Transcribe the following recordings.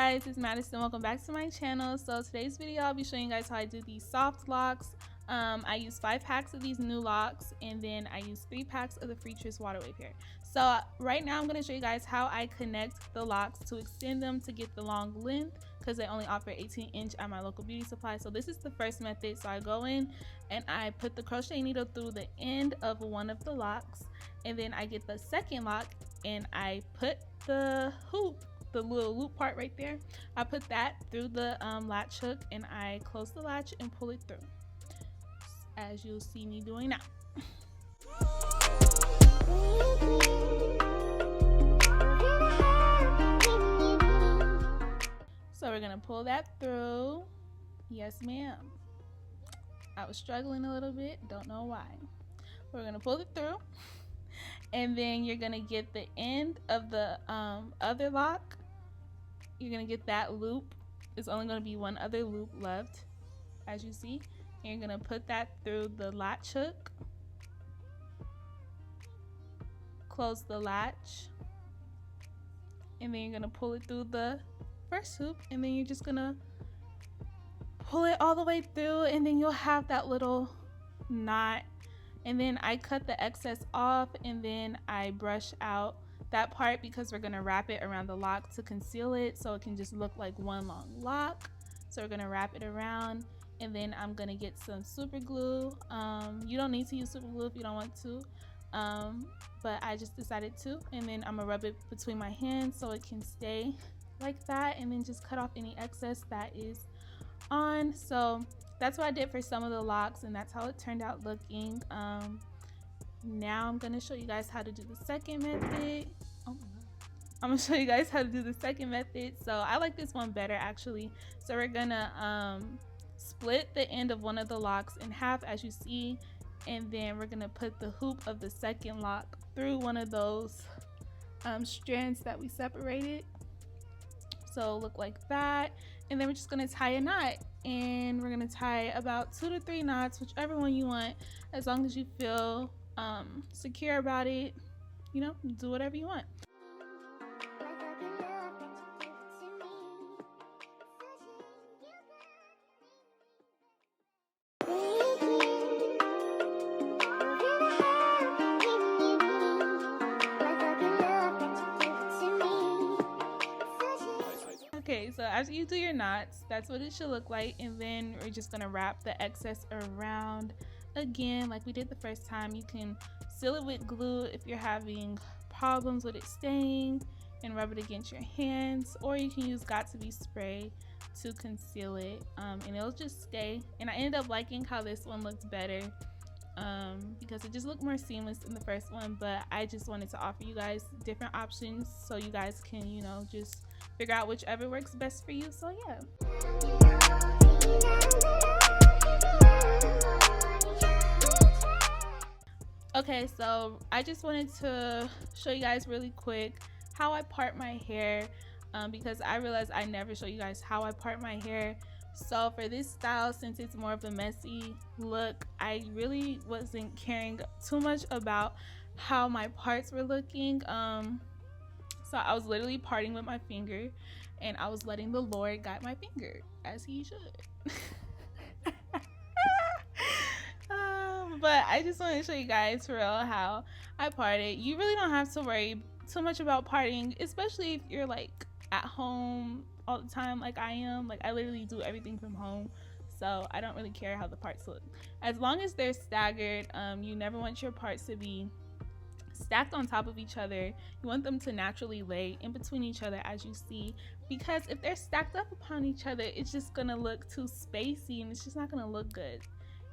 guys, it's Madison. Welcome back to my channel. So today's video I'll be showing you guys how I do these soft locks. I use 5 packs of these Nu Locs, and then I use 3 packs of the Freetress Waterwave here. So right now I'm going to show you guys how I connect the locks to extend them to get the long length, because they only offer 18-inch at my local beauty supply. So this is the first method. So I go in and I put the crochet needle through the end of one of the locks, and then I get the second lock and I put the hoop, the little loop part right there, I put that through the latch hook, and I close the latch and pull it through, as you'll see me doing now. So we're gonna pull that through. Yes ma'am. I was struggling a little bit, don't know why. We're gonna pull it through, and then you're gonna get the end of the other lock. You're gonna get that loop. It's only gonna be one other loop left, as you see. And you're gonna put that through the latch hook, close the latch, and then you're gonna pull it through the first hoop, and then you're just gonna pull it all the way through, and then you'll have that little knot. And then I cut the excess off, and then I brush out that part because we're gonna wrap it around the lock to conceal it, so it can just look like one long lock. So we're gonna wrap it around, and then I'm gonna get some super glue. You don't need to use super glue if you don't want to, but I just decided to. And then I'm gonna rub it between my hands so it can stay like that, and then just cut off any excess that is on. So that's what I did for some of the locks, and that's how it turned out looking. Now I'm gonna show you guys how to do the second method. Oh my God. I'm gonna show you guys how to do the second method. So I like this one better actually. So we're gonna split the end of one of the locks in half, as you see, and then we're gonna put the hoop of the second lock through one of those strands that we separated. So look like that, and then we're just gonna tie a knot, and we're gonna tie about 2 to 3 knots, whichever one you want, as long as you feel secure about it. You know, do whatever you want. Okay, so after you do your knots, that's what it should look like, and then we're just gonna wrap the excess around again like we did the first time. You can seal it with glue if you're having problems with it staying, and rub it against your hands, or you can use Got2b spray to conceal it, and it'll just stay. And I ended up liking how this one looked better because it just looked more seamless than the first one, but I just wanted to offer you guys different options so you guys can, you know, just figure out whichever works best for you. So yeah. Okay, so I just wanted to show you guys really quick how I part my hair, because I realized I never show you guys how I part my hair. So for this style, since it's more of a messy look, I really wasn't caring too much about how my parts were looking. So I was literally parting with my finger, and I was letting the Lord guide my finger, as he should. But I just want to show you guys for real how I parted. You really don't have to worry too much about parting, especially if you're like at home all the time like I am. Like, I literally do everything from home, so I don't really care how the parts look, as long as they're staggered. You never want your parts to be stacked on top of each other. You want them to naturally lay in between each other, as you see, because if they're stacked up upon each other, it's just gonna look too spacey, and it's just not gonna look good.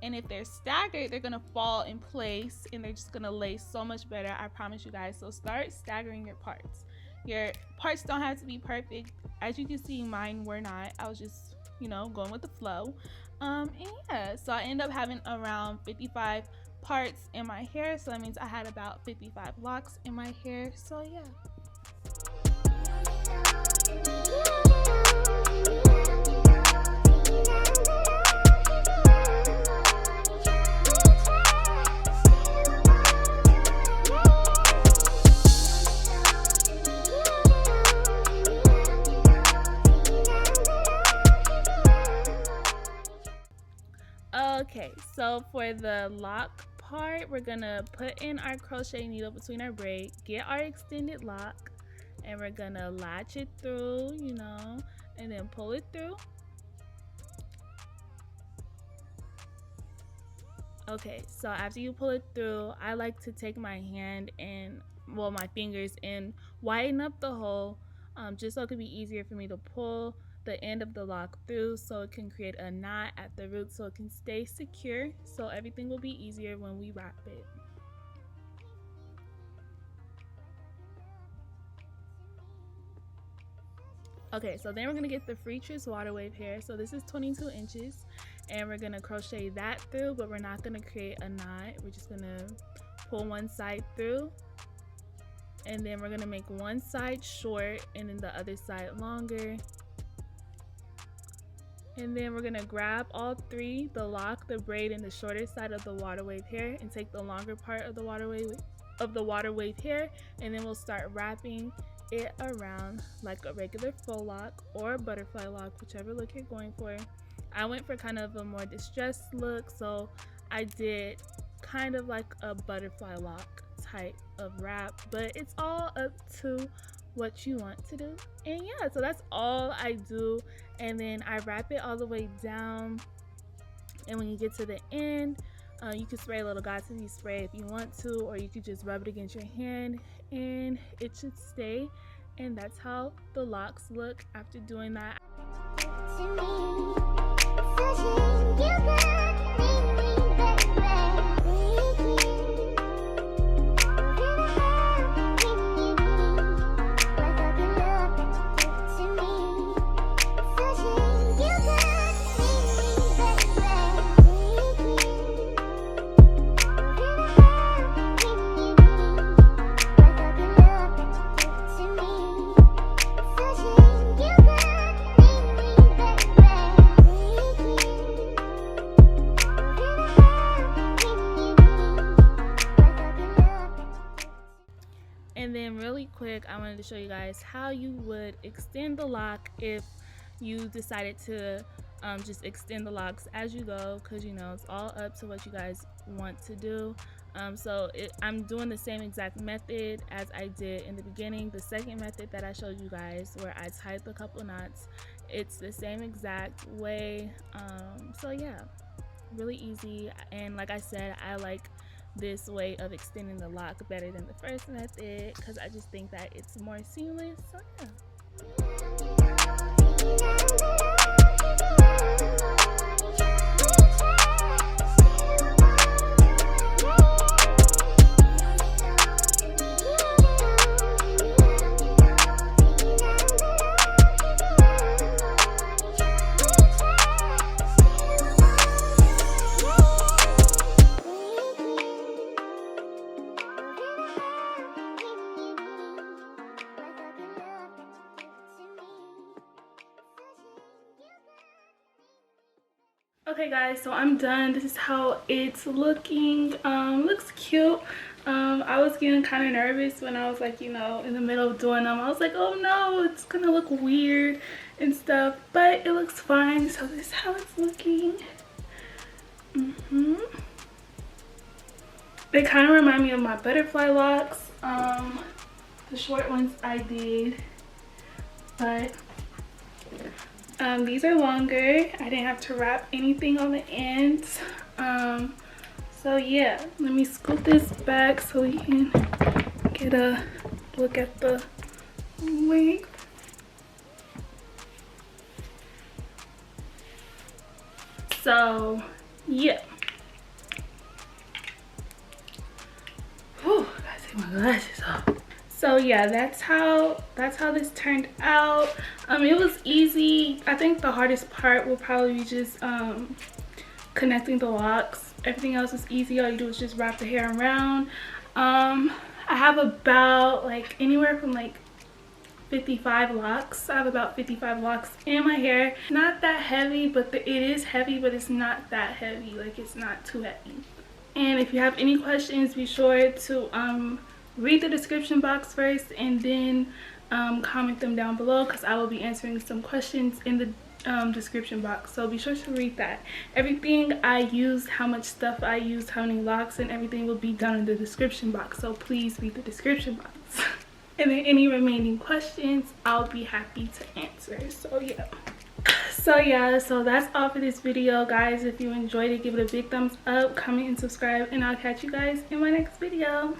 And if they're staggered, they're gonna fall in place, and they're just gonna lay so much better, I promise you guys. So start staggering your parts. Your parts don't have to be perfect. As you can see, mine were not. I was just, you know, going with the flow. And yeah, so I ended up having around 55 parts in my hair, so that means I had about 55 locks in my hair. So yeah. so for the lock part, we're gonna put in our crochet needle between our braid, get our extended lock, and we're gonna latch it through, you know, and then pull it through. Okay, so after you pull it through, I like to take my hand and, well, my fingers, and widen up the hole, just so it can be easier for me to pull the end of the lock through, so it can create a knot at the root so it can stay secure, so everything will be easier when we wrap it. Okay, so then we're gonna get the Freetress Waterwave hair. So this is 22 inches, and we're gonna crochet that through, but we're not gonna create a knot. We're just gonna pull one side through, and then we're gonna make one side short and then the other side longer. And then we're gonna grab all three, the lock, the braid, and the shorter side of the waterwave hair, and take the longer part of the waterwave hair, and then we'll start wrapping it around like a regular faux lock or a butterfly lock, whichever look you're going for. I went for kind of a more distressed look, so I did kind of like a butterfly lock type of wrap, but it's all up to what you want to do. And yeah, so that's all I do, and then I wrap it all the way down, and when you get to the end, you can spray a little Got2b spray if you want to, or you could just rub it against your hand and it should stay. And that's how the locks look after doing that. And then really quick, I wanted to show you guys how you would extend the lock if you decided to just extend the locks as you go, because you know it's all up to what you guys want to do. I'm doing the same exact method as I did in the beginning. The second method that I showed you guys, where I tied the couple knots, it's the same exact way. So yeah, really easy. And like I said, I like this way of extending the lock better than the first method because I just think that it's more seamless. So yeah. Okay guys, so I'm done. This is how it's looking. Looks cute. I was getting kind of nervous when I was like, you know, in the middle of doing them. I was like, oh no, it's gonna look weird and stuff, but it looks fine. So this is how it's looking. They kind of remind me of my butterfly locks, the short ones I did, but these are longer. I didn't have to wrap anything on the ends. So yeah, let me scoot this back so we can get a look at the length. So yeah. Whew, gotta take my glasses off. So yeah, that's how this turned out. It was easy. I think the hardest part will probably be just connecting the locks. Everything else is easy. All you do is just wrap the hair around. I have about like anywhere from like 55 locks. I have about 55 locks in my hair. Not that heavy, but it is heavy, but it's not that heavy. Like, it's not too heavy. And if you have any questions, be sure to read the description box first and then comment them down below, because I will be answering some questions in the description box, so be sure to read that. Everything I used, how much stuff I used, how many locks and everything will be down in the description box, so please read the description box. And then any remaining questions I'll be happy to answer. So that's all for this video, guys. If you enjoyed it, give it a big thumbs up, comment and subscribe, and I'll catch you guys in my next video.